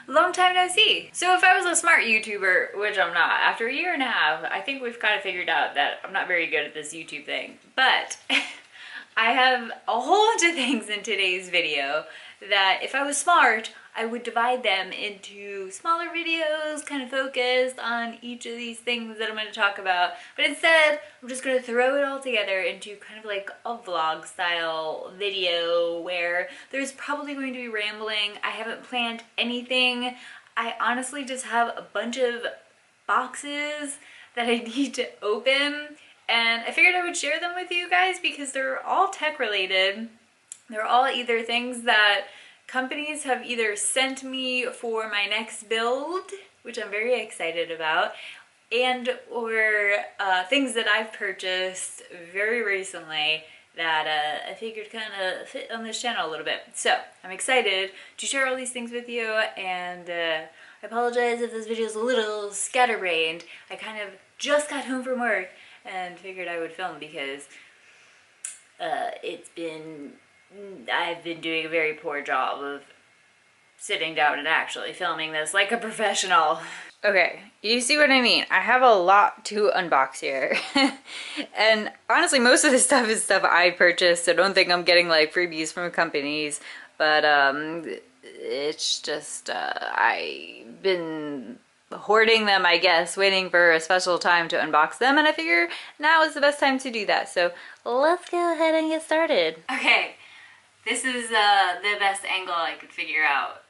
Long time no see. So if I was a smart YouTuber, which I'm not, after a year and a half, I think we've kind of figured out that I'm not very good at this YouTube thing. But I have a whole bunch of things in today's video that if I was smart, I would divide them into smaller videos, kind of focused on each of these things that I'm going to talk about. But instead, I'm just going to throw it all together into kind of like a vlog style video where there's probably going to be rambling. I haven't planned anything. I honestly just have a bunch of boxes that I need to open, and I figured I would share them with you guys because they're all tech related. They're all either things that companies have either sent me for my next build, which I'm very excited about, and or things that I've purchased very recently that I figured kind of fit on this channel a little bit. So I'm excited to share all these things with you, and I apologize if this video is a little scatterbrained. I kind of just got home from work and figured I would film because I've been doing a very poor job of sitting down and actually filming this like a professional. Okay, you see what I mean? I have a lot to unbox here. And honestly, most of this stuff is stuff I purchased, so don't think I'm getting like freebies from companies. But it's just, I've been hoarding them, I guess, waiting for a special time to unbox them, and I figure now is the best time to do that. So let's go ahead and get started. Okay. This is the best angle I could figure out.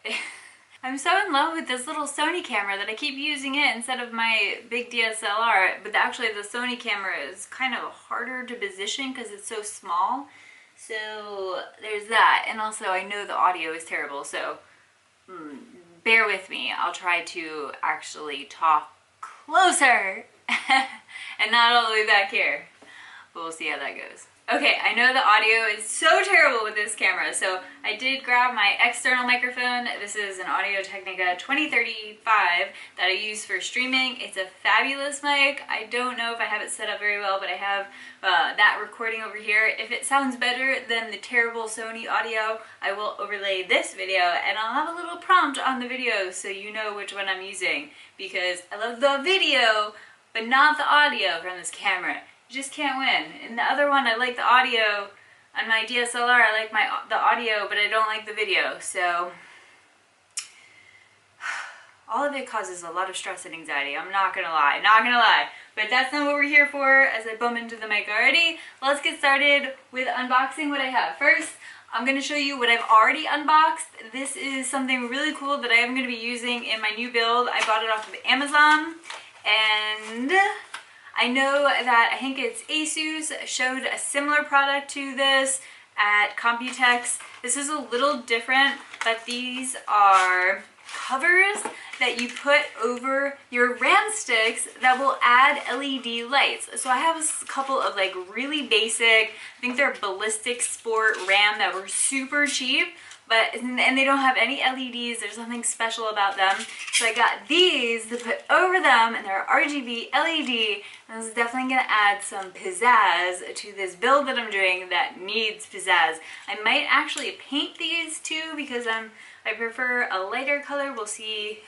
I'm so in love with this little Sony camera that I keep using it instead of my big DSLR, but actually the Sony camera is kind of harder to position because it's so small. So there's that, and also I know the audio is terrible, so bear with me. I'll try to actually talk closer and not all the way back here, but we'll see how that goes. Okay, I know the audio is so terrible with this camera, so I did grab my external microphone. This is an Audio-Technica 2035 that I use for streaming. It's a fabulous mic. I don't know if I have it set up very well, but I have that recording over here. If it sounds better than the terrible Sony audio, I will overlay this video, and I'll have a little prompt on the video so you know which one I'm using, because I love the video, but not the audio from this camera. Just can't win. In the other one, I like the audio. On my DSLR, I like the audio, but I don't like the video. So all of it causes a lot of stress and anxiety. I'm not gonna lie, But that's not what we're here for, as I bump into the mic already. Let's get started with unboxing what I have. First, I'm gonna show you what I've already unboxed. This is something really cool that I am gonna be using in my new build. I bought it off of Amazon, and I know that I think it's Asus showed a similar product to this at Computex. This is a little different, but these are covers that you put over your RAM sticks that will add LED lights. So I have a couple of like really basic, I think they're ballistic sport RAM that were super cheap, and they don't have any LEDs. There's nothing special about them. So I got these to put over them, and they're RGB LED, and this is definitely gonna add some pizzazz to this build that I'm doing that needs pizzazz. I might actually paint these too because I prefer a lighter color. We'll see.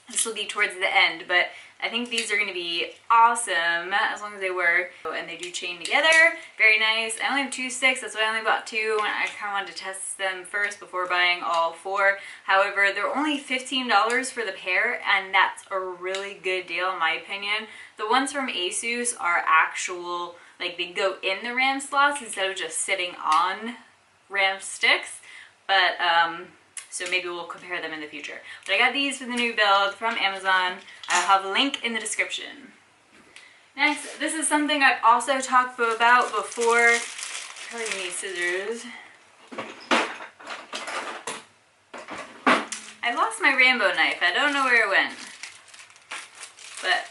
This will be towards the end, but I think these are going to be awesome as long as they work. And they do chain together. Very nice. I only have 2 sticks, that's why I only bought 2. I kind of wanted to test them first before buying all 4. However, they're only $15 for the pair, and that's a really good deal in my opinion. The ones from Asus are actual, like they go in the RAM slots instead of just sitting on RAM sticks. But so maybe we'll compare them in the future. But I got these for the new build from Amazon. I'll have a link in the description. Next, this is something I've also talked about before. Probably need scissors. I lost my rainbow knife. I don't know where it went. But,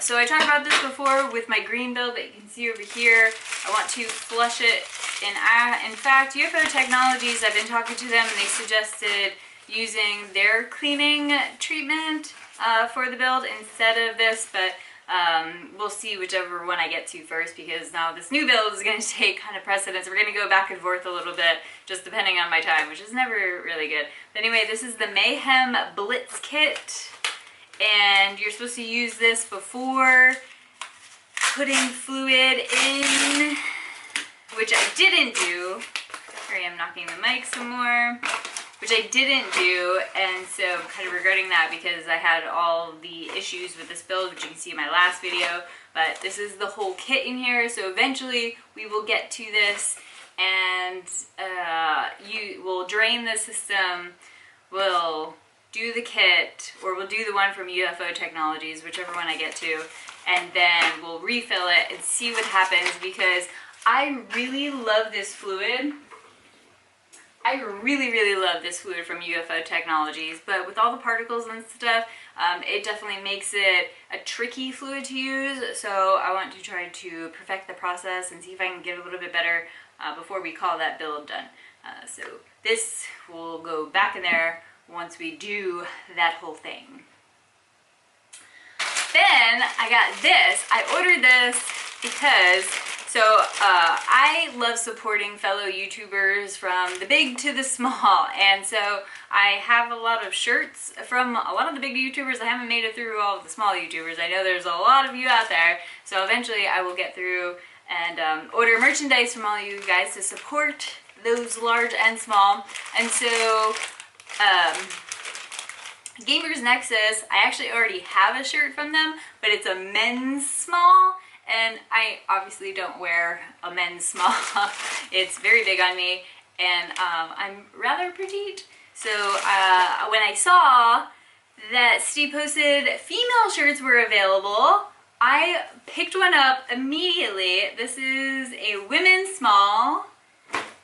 so I talked about this before with my green build that you can see over here. I want to flush it. In fact, UFO Technologies, I've been talking to them, and they suggested using their cleaning treatment for the build instead of this, but We'll see whichever one I get to first, because now this new build is going to take kind of precedence. We're going to go back and forth a little bit, just depending on my time, which is never really good. But anyway, this is the Mayhem Blitz Kit, and you're supposed to use this before putting fluid in, which I didn't do. Here I am knocking the mic some more, which I didn't do, and so I'm kind of regretting that because I had all the issues with this build, which you can see in my last video. But this is the whole kit in here, so eventually we will get to this, and you will drain the system, we'll do the kit, or we'll do the one from UFO Technologies, whichever one I get to, and then we'll refill it and see what happens, because I really love this fluid. I really, really love this fluid from UFO Technologies, but with all the particles and stuff, it definitely makes it a tricky fluid to use, so I want to try to perfect the process and see if I can get a little bit better before we call that build done. So this will go back in there once we do that whole thing. Then I got this. I ordered this because I love supporting fellow YouTubers from the big to the small, and so I have a lot of shirts from a lot of the big YouTubers. I haven't made it through all of the small YouTubers. I know there's a lot of you out there, so eventually I will get through and order merchandise from all you guys to support those large and small. And so Gamers Nexus, I actually already have a shirt from them, but it's a men's small, and I obviously don't wear a men's small. It's very big on me, and I'm rather petite. So when I saw that Steve posted female shirts were available, I picked one up immediately. This is a women's small,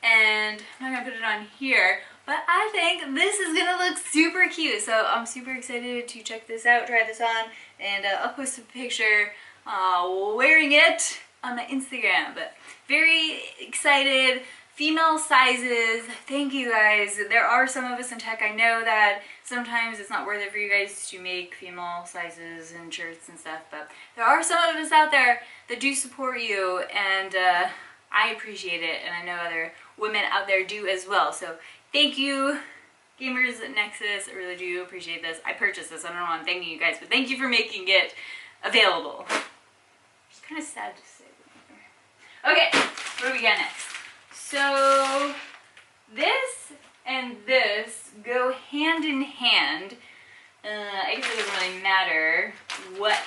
and I'm not gonna put it on here, but I think this is gonna look super cute. So I'm super excited to check this out, try this on, and I'll post a picture wearing it on my Instagram. But very excited. Female sizes, thank you guys. There are some of us in tech. I know that sometimes it's not worth it for you guys to make female sizes and shirts and stuff, but there are some of us out there that do support you, and I appreciate it, and I know other women out there do as well. So thank you, Gamers Nexus. I really do appreciate this. I purchased this. I don't know why I'm thanking you guys, but thank you for making it available. It's kind of sad to say. Okay, what do we got next? So this and this go hand in hand. I guess it doesn't really matter what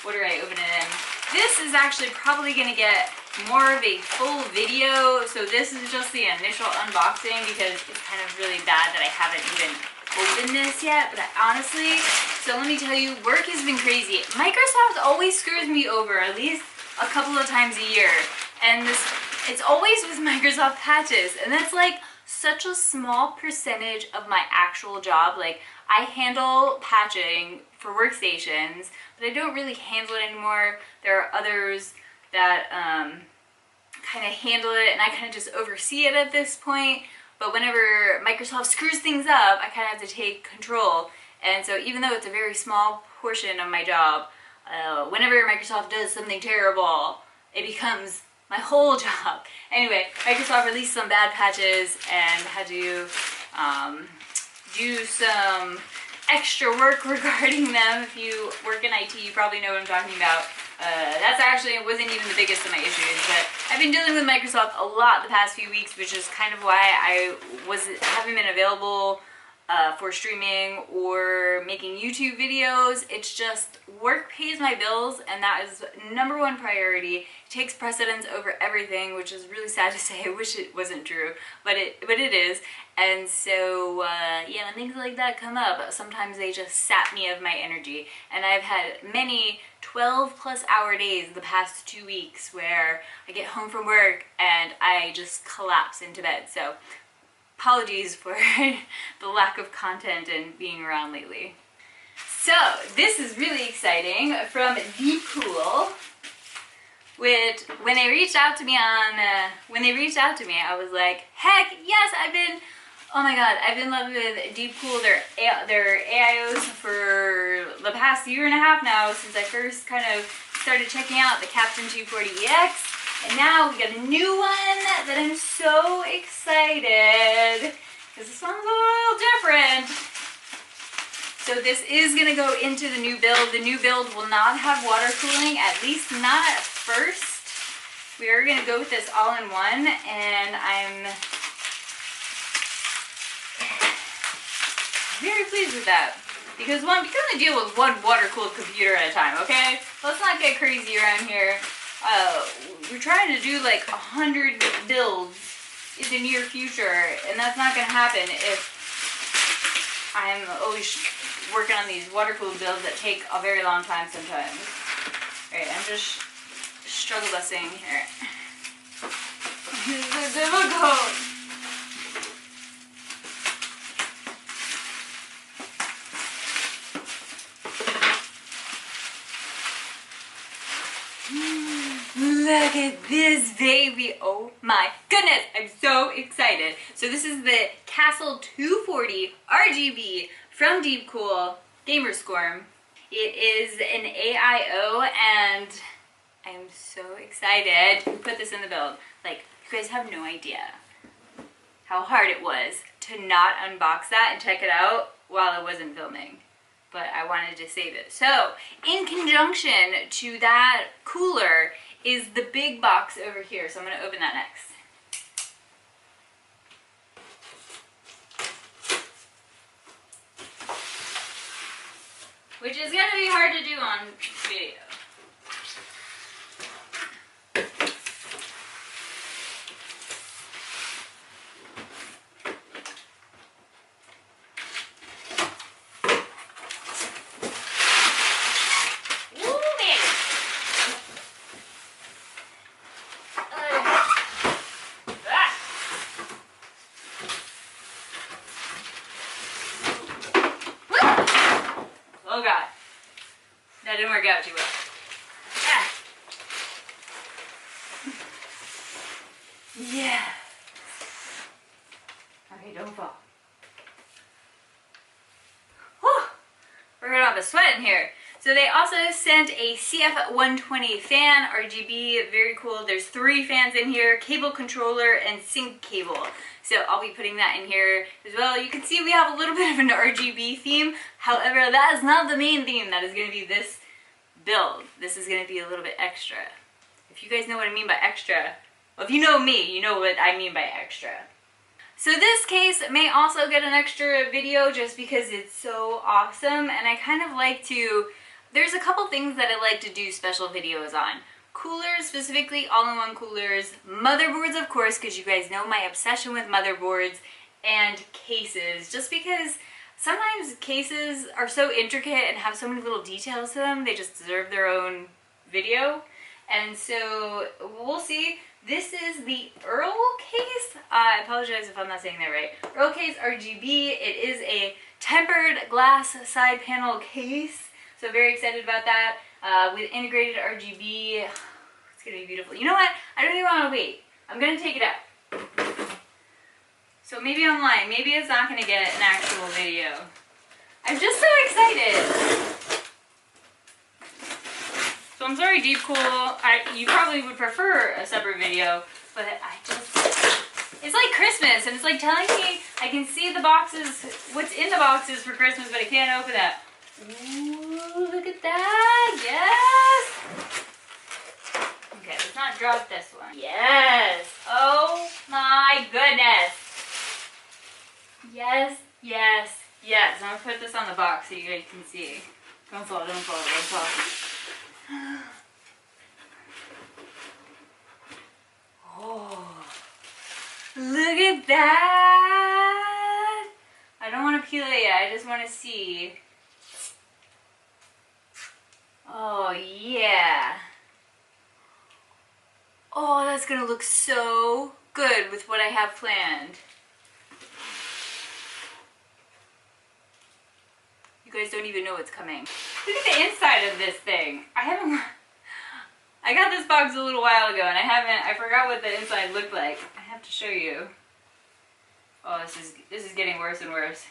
order I open it in. This is actually probably going to get more of a full video, so this is just the initial unboxing because it's kind of really bad that I haven't even opened this yet. But honestly, so let me tell you, work has been crazy. Microsoft always screws me over at least a couple of times a year, and it's always with Microsoft patches, and that's like such a small percentage of my actual job. Like, I handle patching for workstations, but I don't really handle it anymore. There are others that kind of handle it, and I kind of just oversee it at this point. But whenever Microsoft screws things up, I kind of have to take control. And so even though it's a very small portion of my job, whenever Microsoft does something terrible, it becomes my whole job. Anyway, Microsoft released some bad patches and had to do some extra work regarding them. If you work in IT, you probably know what I'm talking about. That's actually wasn't even the biggest of my issues, but I've been dealing with Microsoft a lot the past few weeks, which is kind of why I haven't been available for streaming or making YouTube videos. It's just work pays my bills, and that is number one priority. It takes precedence over everything, which is really sad to say. I wish it wasn't true, but it is. And so yeah, when things like that come up, sometimes they just sap me of my energy. And I've had many 12+ hour days the past 2 weeks where I get home from work and I just collapse into bed. So apologies for the lack of content and being around lately. So this is really exciting from Deeppool. When they reached out to me, I was like, heck yes! I've been Oh my god, I've been in love with Deep Cool, their AIOs for the past year and a half now, since I first kind of started checking out the Captain 240EX. And now we got a new one that I'm so excited, because this one's a little different. So this is going to go into the new build. The new build will not have water cooling, at least not at first. We are going to go with this all-in-one, and I'm very pleased with that. Because one, we can only deal with one water-cooled computer at a time, okay? Let's not get crazy around here. We're trying to do like 100 builds in the near future, and that's not going to happen if I'm always working on these water-cooled builds that take a very long time sometimes. Alright, I'm just struggle busing here. This is difficult. Look at this baby. Oh my goodness. I'm so excited. So this is the Castle 240 RGB from Deep Cool Gamer Scorm. It is an AIO and I'm so excited to put this in the build. Like, you guys have no idea how hard it was to not unbox that and check it out while I wasn't filming. But I wanted to save it. So, in conjunction to that cooler is the big box over here. So I'm going to open that next. Which is going to be hard to do on video. Oh god, that didn't work out too well. Ah. Yeah. Okay, don't fall. Whew. We're gonna have a sweat in here. So they also sent a CF120 fan, RGB, very cool. There's 3 fans in here, cable controller, and sync cable. So I'll be putting that in here as well. You can see we have a little bit of an RGB theme. However, that is not the main theme. That is going to be this build. This is going to be a little bit extra. If you guys know what I mean by extra, well, if you know me, you know what I mean by extra. So this case may also get an extra video just because it's so awesome. And I kind of like to, there's a couple things that I like to do special videos on. Coolers, specifically all-in-one coolers, motherboards of course, because you guys know my obsession with motherboards, and cases, just because sometimes cases are so intricate and have so many little details to them, they just deserve their own video. And so we'll see. This is the Earl case. I apologize if I'm not saying that right. Earl case RGB. It is a tempered glass side panel case, so very excited about that. With integrated RGB, it's gonna be beautiful. You know what? I don't even want to wait. I'm gonna take it out. So maybe I'm lying. Maybe it's not gonna get an actual video. I'm just so excited. So I'm sorry, Deep Cool. You probably would prefer a separate video, but it's like Christmas, and it's like telling me I can see the boxes, what's in the boxes for Christmas, but I can't open that. Ooh, look at that. Yes. Okay, let's not drop this one. Yes. Oh my goodness. Yes, yes, yes. I'm gonna put this on the box so you guys can see. Don't fall, don't fall, don't fall. Oh, look at that. I don't want to peel it yet. I just want to see. Oh, yeah. Oh, that's going to look so good with what I have planned. You guys don't even know what's coming. Look at the inside of this thing. I got this box a little while ago and I forgot what the inside looked like. I have to show you. Oh, this is getting worse and worse.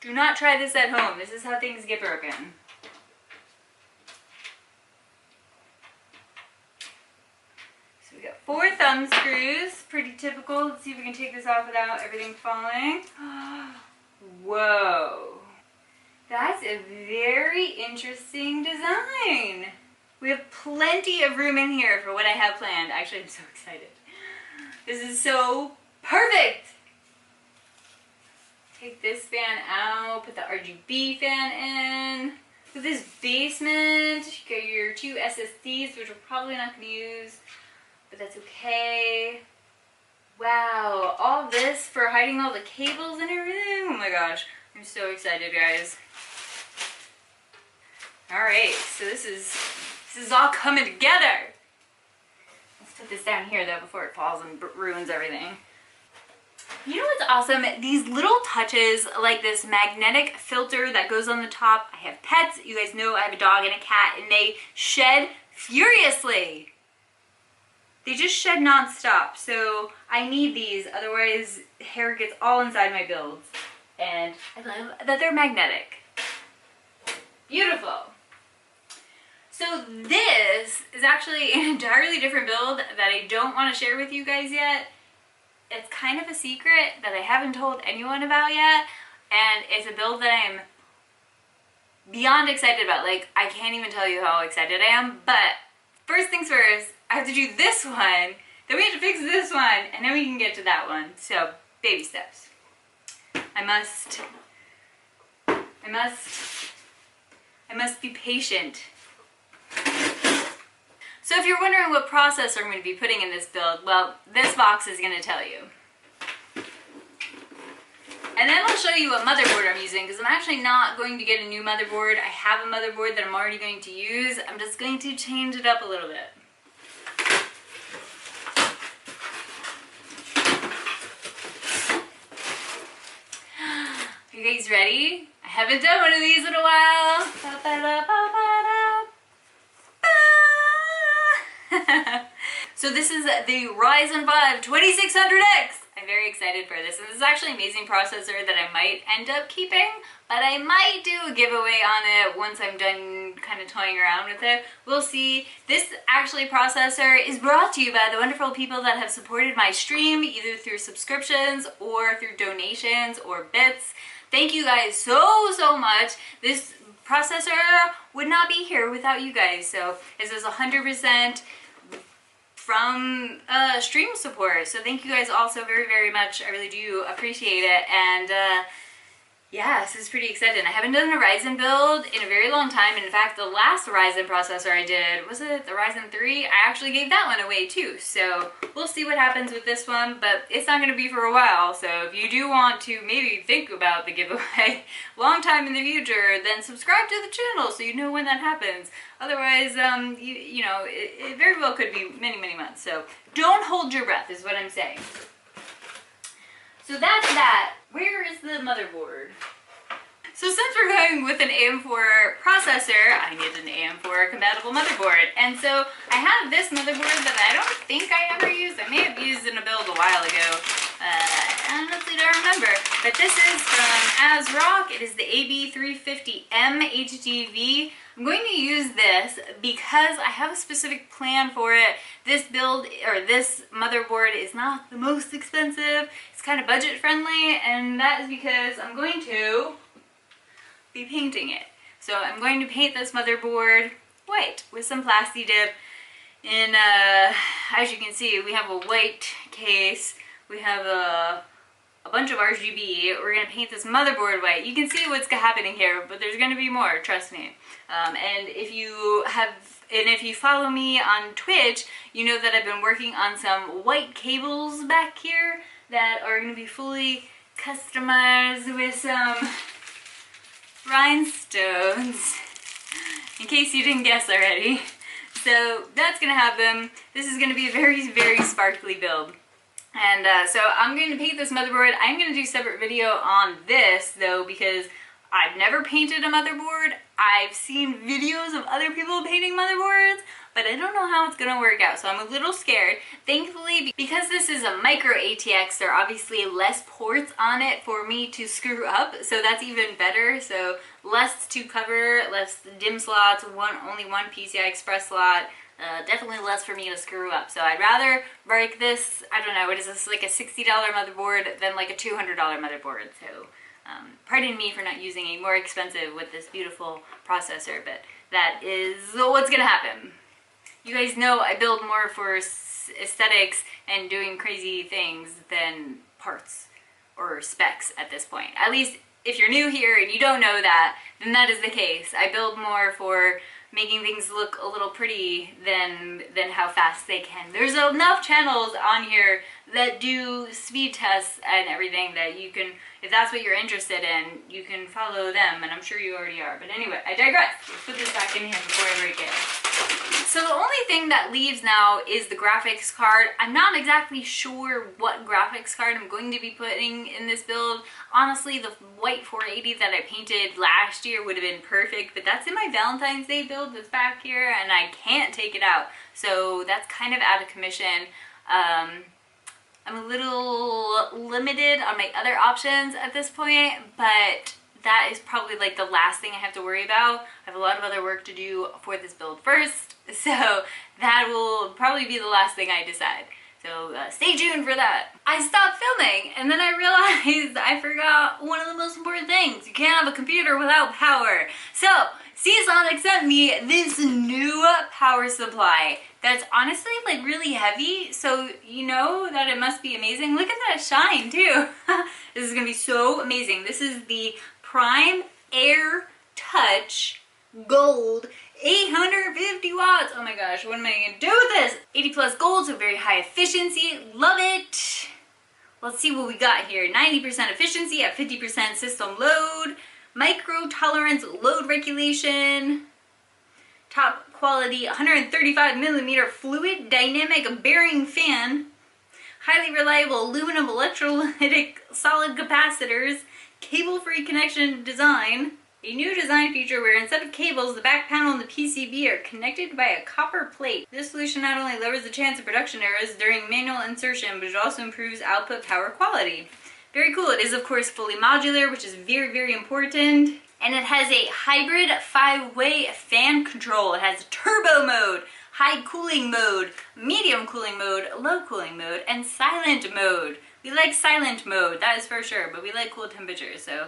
Do not try this at home. This is how things get broken. So we got 4 thumb screws. Pretty typical. Let's see if we can take this off without everything falling. Whoa. That's a very interesting design. We have plenty of room in here for what I have planned. Actually, I'm so excited. This is so perfect. Take this fan out, put the RGB fan in. With this basement, you got your 2 SSDs, which we're probably not going to use, but that's okay. Wow, all this for hiding all the cables and everything. Oh my gosh, I'm so excited, guys. All right, so this is all coming together. Let's put this down here though before it falls and ruins everything. You know what's awesome? These little touches, like this magnetic filter that goes on the top. I have pets. You guys know I have a dog and a cat, and they shed furiously. They just shed nonstop. So I need these, otherwise hair gets all inside my builds. And I love that they're magnetic. Beautiful. So this is actually an entirely different build that I don't want to share with you guys yet. It's kind of a secret that I haven't told anyone about yet, and it's a build that I'm beyond excited about. Like, I can't even tell you how excited I am, but first things first, I have to do this one, then we have to fix this one, and then we can get to that one. So, baby steps. I must be patient. So if you're wondering what processor I'm going to be putting in this build, well, this box is going to tell you. And then I'll show you what motherboard I'm using, because I'm actually not going to get a new motherboard. I have a motherboard that I'm already going to use. I'm just going to change it up a little bit. Are you guys ready? I haven't done one of these in a while. So this is the Ryzen 5 2600X. I'm very excited for this, and this is actually an amazing processor that I might end up keeping, but I might do a giveaway on it once I'm done kind of toying around with it. We'll see. This actually processor is brought to you by the wonderful people that have supported my stream, either through subscriptions or through donations or bits. Thank you guys so much. This processor would not be here without you guys, so this is 100% from stream support. So thank you guys all so very much. I really do appreciate it. And yeah, this is pretty exciting. I haven't done a Ryzen build in a very long time. In fact, the last Ryzen processor I did, was it the Ryzen 3? I actually gave that one away too. So we'll see what happens with this one, but it's not going to be for a while. So if you do want to maybe think about the giveaway long time in the future, then subscribe to the channel so you know when that happens. Otherwise, you know, it very well could be many months. So don't hold your breath is what I'm saying. So that's that. Where is the motherboard? So since we're going with an AM4 processor, I need an AM4 compatible motherboard. And so I have this motherboard that I don't think I ever used. I may have used in a build a while ago. I honestly don't remember. But this is from ASRock. It is the AB350M HDV. I'm going to use this because I have a specific plan for it. This build, or this motherboard, is not the most expensive. It's kind of budget friendly, and that is because I'm going to be painting it. So I'm going to paint this motherboard white with some Plasti Dip. And as you can see, we have a white case. We have a bunch of RGB. We're going to paint this motherboard white. You can see what's happening here, but there's going to be more, trust me. And if you follow me on Twitch, you know that I've been working on some white cables back here that are going to be fully customized with some rhinestones, in case you didn't guess already. So that's going to happen. This is going to be a very sparkly build. And so I'm going to paint this motherboard. I'm going to do a separate video on this though, because I've never painted a motherboard. I've seen videos of other people painting motherboards, but I don't know how it's gonna work out, so I'm a little scared. Thankfully, because this is a micro ATX, there are obviously less ports on it for me to screw up, so that's even better. So less to cover, less DIMM slots, only one PCI Express slot. Definitely less for me to screw up. So I'd rather break this, I don't know, what is this, like a $60 motherboard than like a $200 motherboard. So pardon me for not using a more expensive with this beautiful processor, but that is what's gonna happen. You guys know I build more for aesthetics and doing crazy things than parts or specs at this point. At least if you're new here and you don't know that, then that is the case. I build more for making things look a little pretty than how fast they can. There's enough channels on here that do speed tests and everything that you can, if that's what you're interested in, you can follow them, and I'm sure you already are. But anyway, I digress. Let's put this back in here before I break it. So the only thing that leaves now is the graphics card. I'm not exactly sure what graphics card I'm going to be putting in this build. Honestly, the white 480 that I painted last year would have been perfect, but that's in my Valentine's Day build that's back here, and I can't take it out. So that's kind of out of commission. I'm a little limited on my other options at this point, but that is probably like the last thing I have to worry about. I have a lot of other work to do for this build first, so that will probably be the last thing I decide. So stay tuned for that. I stopped filming and then I realized I forgot one of the most important things. You can't have a computer without power. So Seasonic sent me this new power supply that's honestly like really heavy, so you know that it must be amazing. Look at that shine too. This is gonna be so amazing. This is the Prime Air Touch Gold 850 watts. Oh my gosh, what am I gonna do with this? 80 plus gold, so very high efficiency. Love it. Let's see what we got here. 90% efficiency at 50% system load. Micro tolerance load regulation. Top quality 135 millimeter fluid dynamic bearing fan. Highly reliable aluminum electrolytic solid capacitors. Cable-free connection design. A new design feature where instead of cables, the back panel and the PCB are connected by a copper plate. This solution not only lowers the chance of production errors during manual insertion, but it also improves output power quality. Very cool. It is of course fully modular, which is very, very important. And it has a hybrid 5-way fan control. It has turbo mode, high cooling mode, medium cooling mode, low cooling mode, and silent mode. We like silent mode, that is for sure, but we like cool temperatures, so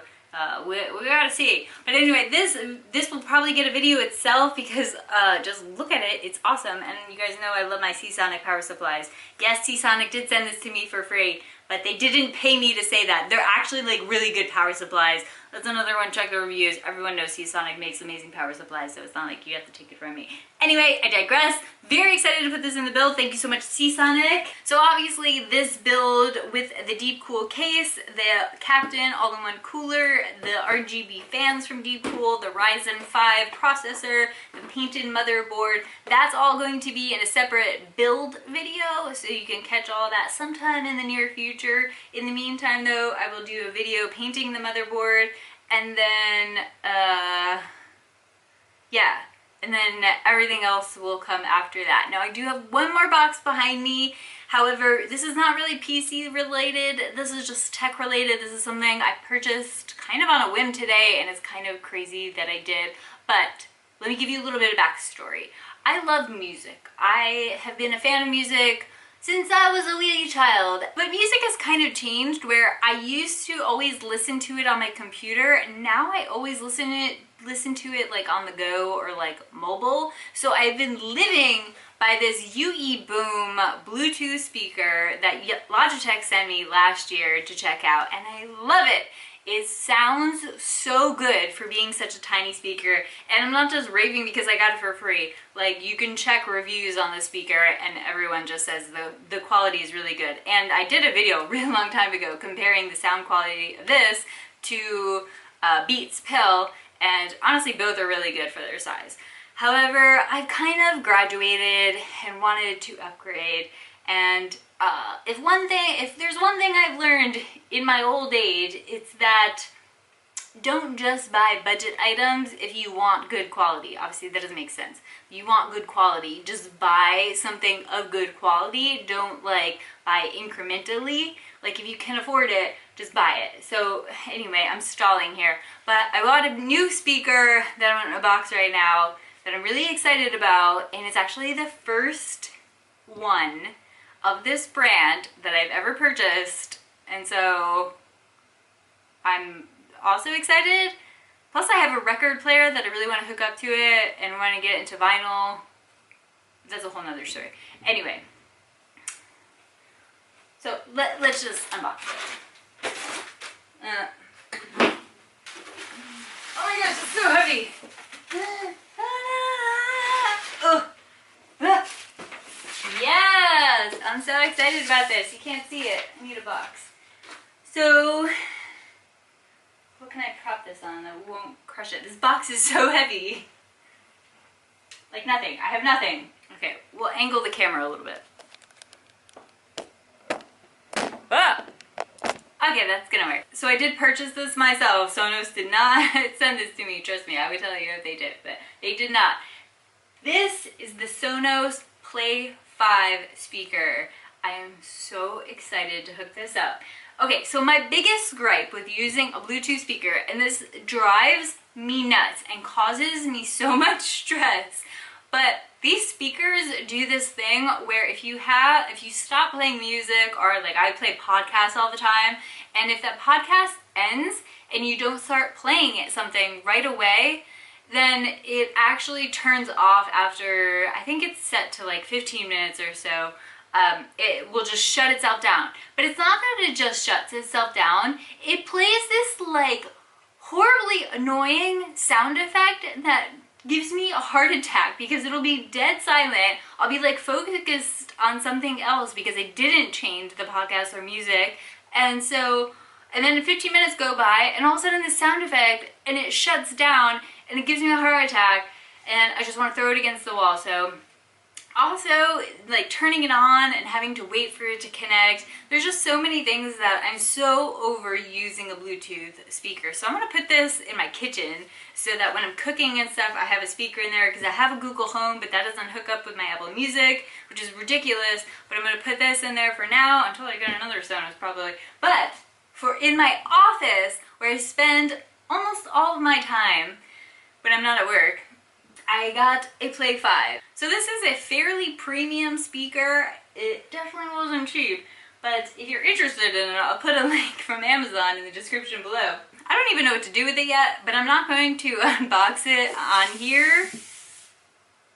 we gotta see. But anyway, this will probably get a video itself because just look at it, it's awesome. And you guys know I love my Seasonic power supplies. Yes, Seasonic did send this to me for free, but they didn't pay me to say that. They're actually like really good power supplies. That's another one, check the reviews. Everyone knows Seasonic makes amazing power supplies, so it's not like you have to take it from me. Anyway, I digress. Very excited to put this in the build. Thank you so much, Seasonic. So obviously this build with the Deep Cool case, the Captain all-in-one cooler, the RGB fans from Deep Cool, the Ryzen 5 processor, the painted motherboard, that's all going to be in a separate build video, so you can catch all that sometime in the near future. In the meantime though, I will do a video painting the motherboard, and then, yeah. And then everything else will come after that. Now I do have one more box behind me. However, this is not really PC related. This is just tech related. This is something I purchased kind of on a whim today, and it's kind of crazy that I did. But let me give you a little bit of backstory. I love music. I have been a fan of music since I was a wee child. But music has kind of changed, where I used to always listen to it on my computer, and now I always listen to it like on the go or like mobile. So I've been living by this UE Boom Bluetooth speaker that Logitech sent me last year to check out, and I love it. It sounds so good for being such a tiny speaker, and I'm not just raving because I got it for free. Like, you can check reviews on the speaker and everyone just says the quality is really good. And I did a video a really long time ago comparing the sound quality of this to Beats Pill, and honestly both are really good for their size. However, I've kind of graduated and wanted to upgrade, and if there's one thing I've learned in my old age, it's that don't just buy budget items if you want good quality. Obviously that doesn't make sense. You want good quality, just buy something of good quality. Don't like buy incrementally. Like if you can afford it, just buy it. So anyway, I'm stalling here. But I bought a new speaker that I'm in a box right now that I'm really excited about, and it's actually the first one of this brand that I've ever purchased, and so I'm also excited. Plus I have a record player that I really want to hook up to it and want to get into vinyl. That's a whole nother story. Anyway, so let's just unbox it. Oh my gosh, it's so heavy. Yes, I'm so excited about this. You can't see it. I need a box. So, what can I prop this on that won't crush it? This box is so heavy. Like nothing. I have nothing. Okay, we'll angle the camera a little bit. Ah! Okay, that's gonna work. So I did purchase this myself. Sonos did not send this to me. Trust me, I would tell you if they did, but they did not. This is the Sonos Play 5 speaker. I am so excited to hook this up. Okay, so my biggest gripe with using a Bluetooth speaker, and this drives me nuts and causes me so much stress, but these speakers do this thing where if you stop playing music, or like I play podcasts all the time, and if that podcast ends and you don't start playing something right away, then it actually turns off after, I think it's set to like 15 minutes or so. It will just shut itself down. But it's not that it just shuts itself down. It plays this like horribly annoying sound effect that gives me a heart attack because it'll be dead silent. I'll be like focused on something else because I didn't change the podcast or music. And then 15 minutes go by and all of a sudden this sound effect and it shuts down and it gives me a heart attack and I just want to throw it against the wall. So also, like turning it on and having to wait for it to connect, there's just so many things that I'm so over using a Bluetooth speaker. So I'm going to put this in my kitchen so that when I'm cooking and stuff, I have a speaker in there because I have a Google Home, but that doesn't hook up with my Apple Music, which is ridiculous. But I'm going to put this in there for now until I get another Sonos probably. But for in my office, where I spend almost all of my time when I'm not at work, I got a Play 5. So this is a fairly premium speaker. It definitely wasn't cheap, but if you're interested in it, I'll put a link from Amazon in the description below. I don't even know what to do with it yet, but I'm not going to unbox it on here.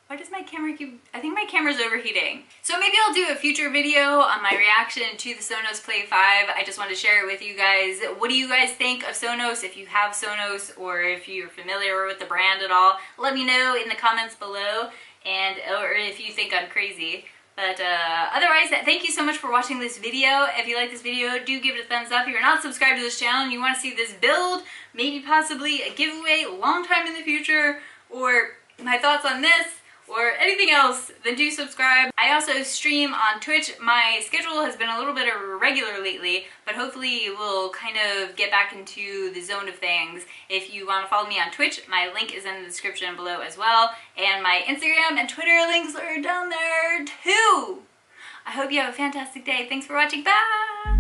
Why does my camera keep... I think my camera's overheating. So maybe I'll do a future video on my reaction to the Sonos Play 5. I just wanted to share it with you guys. What do you guys think of Sonos? If you have Sonos or if you're familiar with the brand at all, let me know in the comments below, or if you think I'm crazy. But otherwise, thank you so much for watching this video. If you like this video, do give it a thumbs up. If you're not subscribed to this channel and you want to see this build, maybe possibly a giveaway a long time in the future, or my thoughts on this, or anything else, then do subscribe. I also stream on Twitch. My schedule has been a little bit irregular lately, but hopefully we'll kind of get back into the zone of things. If you want to follow me on Twitch, my link is in the description below as well, and my Instagram and Twitter links are down there too. I hope you have a fantastic day. Thanks for watching. Bye!